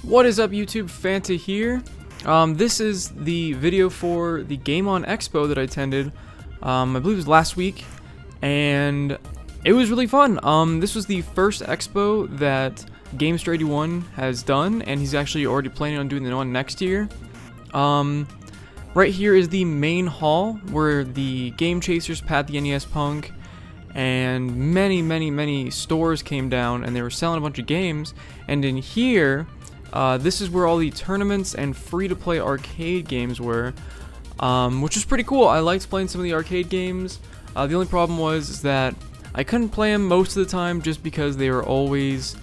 What is up, YouTube? Fanta here. This is the video for the game On Expo that I attended. I believe it was last week, and it was really fun. This was the first expo that Gamester81 has done, and he's actually already planning on doing the one next year. Right here is the main hall where the Game Chasers, Pat the NES Punk, and many stores came down, and they were selling a bunch of games. And in here, this is where all the tournaments and free-to-play arcade games were, which was pretty cool. I liked playing some of the arcade games. The only problem was that I couldn't play them most of the time just because they were always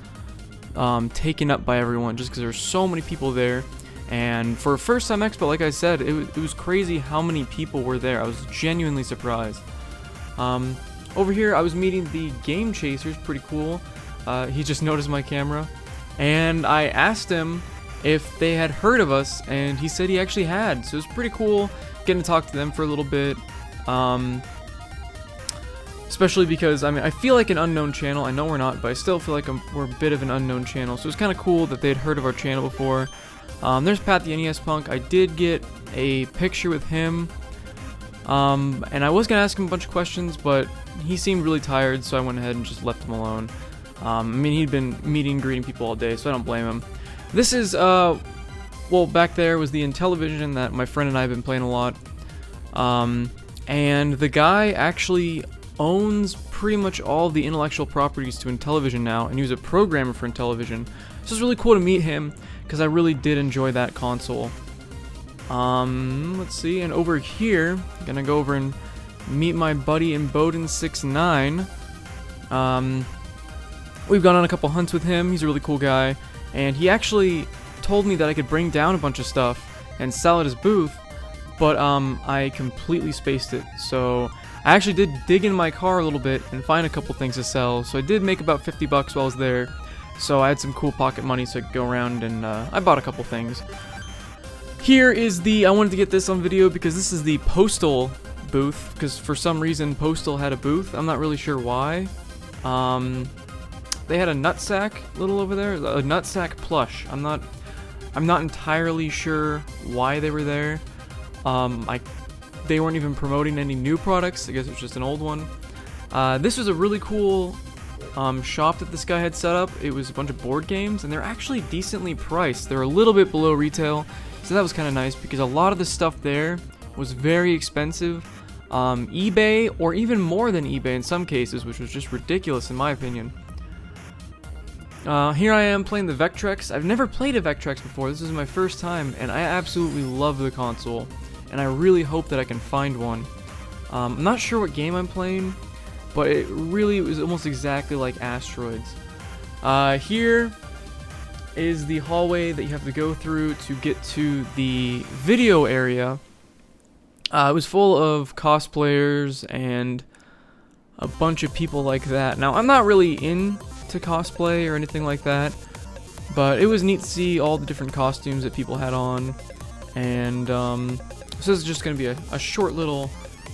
taken up by everyone, just because there were so many people there. And for a first-time expo, like I said, it was crazy how many people were there. I was genuinely surprised. Over here, I was meeting the Game Chasers, pretty cool. He just noticed my camera. And I asked him if they had heard of us, and he said he actually had. So it was pretty cool getting to talk to them for a little bit. Especially because, I mean, I feel like an unknown channel. I know we're not, but I still feel like we're a bit of an unknown channel. So it's kind of cool that they had heard of our channel before. There's Pat the NES Punk. I did get a picture with him. And I was going to ask him a bunch of questions, but he seemed really tired, so I went ahead and just left him alone. I mean, he'd been meeting and greeting people all day, so I don't blame him. This is, well, back there was the Intellivision that my friend and I have been playing a lot. And the guy actually owns pretty much all the intellectual properties to Intellivision now, and he was a programmer for Intellivision. So it's really cool to meet him, because I really did enjoy that console. Let's see, and over here, I'm gonna go over and meet my buddy in Bowden69. We've gone on a couple hunts with him. He's a really cool guy, and he actually told me that I could bring down a bunch of stuff and sell at his booth, but I completely spaced it. So I actually did dig in my car a little bit and find a couple things to sell. So I did make about 50 bucks while I was there. So I had some cool pocket money, so I could go around and I bought a couple things. Here is I wanted to get this on video because this is the Postal booth, because for some reason Postal had a booth. I'm not really sure why. They had a nutsack little over there, a nutsack plush. I'm not entirely sure why they were there. They weren't even promoting any new products. I guess it was just an old one. This was a really cool shop that this guy had set up. It was a bunch of board games, and they're actually decently priced. They're a little bit below retail, so that was kind of nice because a lot of the stuff there was very expensive. eBay, or even more than eBay in some cases, which was just ridiculous in my opinion. Here I am playing the Vectrex. I've never played a Vectrex before. This is my first time, and I absolutely love the console, and I really hope that I can find one. I'm not sure what game I'm playing, but it really was almost exactly like Asteroids. Here is the hallway that you have to go through to get to the video area. It was full of cosplayers and a bunch of people like that. Now, I'm not really into cosplay or anything like that, but it was neat to see all the different costumes that people had on. And so this is just going to be a short little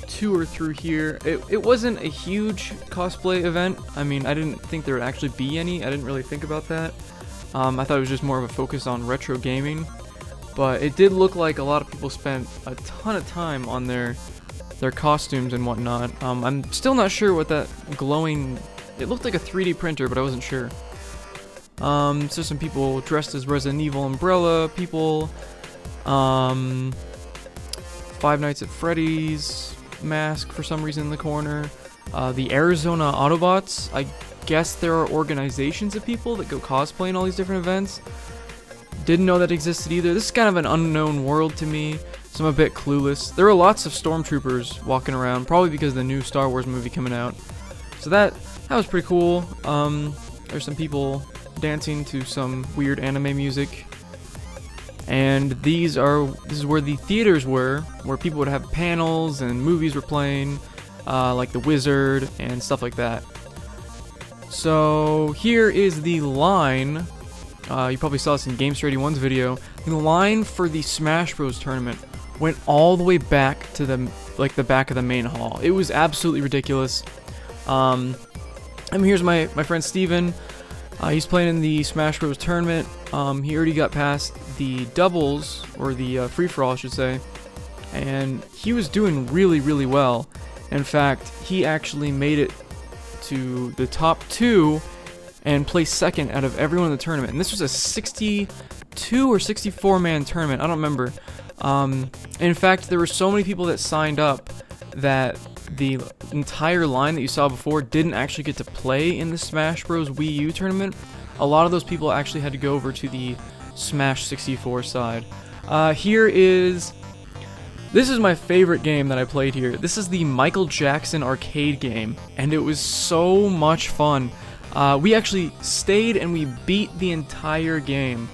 tour through here. It wasn't a huge cosplay event. I mean, I didn't think there would actually be any. I didn't really think about that. I thought it was just more of a focus on retro gaming. But it did look like a lot of people spent a ton of time on their costumes and whatnot. I'm still not sure what that glowing... It looked like a 3D printer, but I wasn't sure. So some people dressed as Resident Evil Umbrella people. Five Nights at Freddy's mask for some reason in the corner. The Arizona Autobots. I guess there are organizations of people that go cosplaying all these different events. Didn't know that existed either. This is kind of an unknown world to me, so I'm a bit clueless. There are lots of stormtroopers walking around, probably because of the new Star Wars movie coming out. So that was pretty cool. There's some people dancing to some weird anime music. And this is where the theaters were, where people would have panels and movies were playing, like The Wizard and stuff like that. So here is the line. You probably saw this in Gamester81's video. The line for the Smash Bros. Tournament went all the way back to the back of the main hall. It was absolutely ridiculous. I mean, here's my friend Steven. He's playing in the Smash Bros. Tournament. He already got past the doubles, or the free-for-all, I should say, and he was doing really, really well. In fact, he actually made it to the top 2 and placed second out of everyone in the tournament. And this was a 62 or 64 man tournament, I don't remember. In fact, there were so many people that signed up that the entire line that you saw before didn't actually get to play in the Smash Bros. Wii U tournament. A lot of those people actually had to go over to the Smash 64 side. This is my favorite game that I played here. This is the Michael Jackson arcade game, and it was so much fun. We actually stayed and we beat the entire game.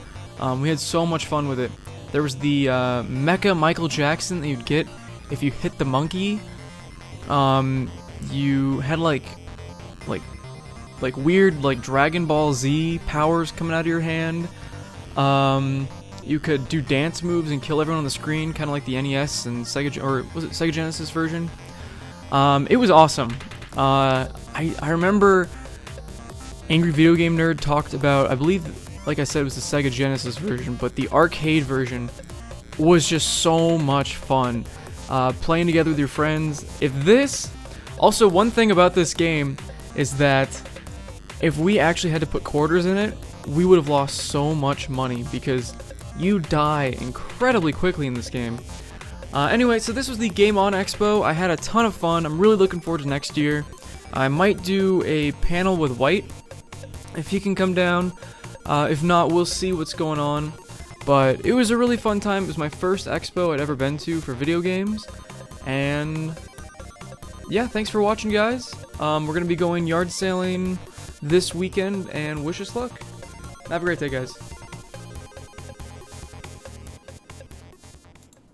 We had so much fun with it. There was the Mecha Michael Jackson that you'd get if you hit the monkey. You had like weird like Dragon Ball Z powers coming out of your hand. You could do dance moves and kill everyone on the screen, kind of like the NES and Sega, or was it Sega Genesis version? It was awesome. I remember Angry Video Game Nerd talked about, I believe, like I said, it was the Sega Genesis version, but the arcade version was just so much fun. Playing together with your friends. Also, one thing about this game is that if we actually had to put quarters in it, we would have lost so much money because you die incredibly quickly in this game. Anyway, so this was the game on Expo. I had a ton of fun. I'm really looking forward to next year. I might do a panel with White if he can come down. If not, we'll see what's going on. But it was a really fun time. It was my first Expo I'd ever been to for video games. And yeah, thanks for watching, guys. We're going to be going yard sailing this weekend, and wish us luck. Have a great day, guys.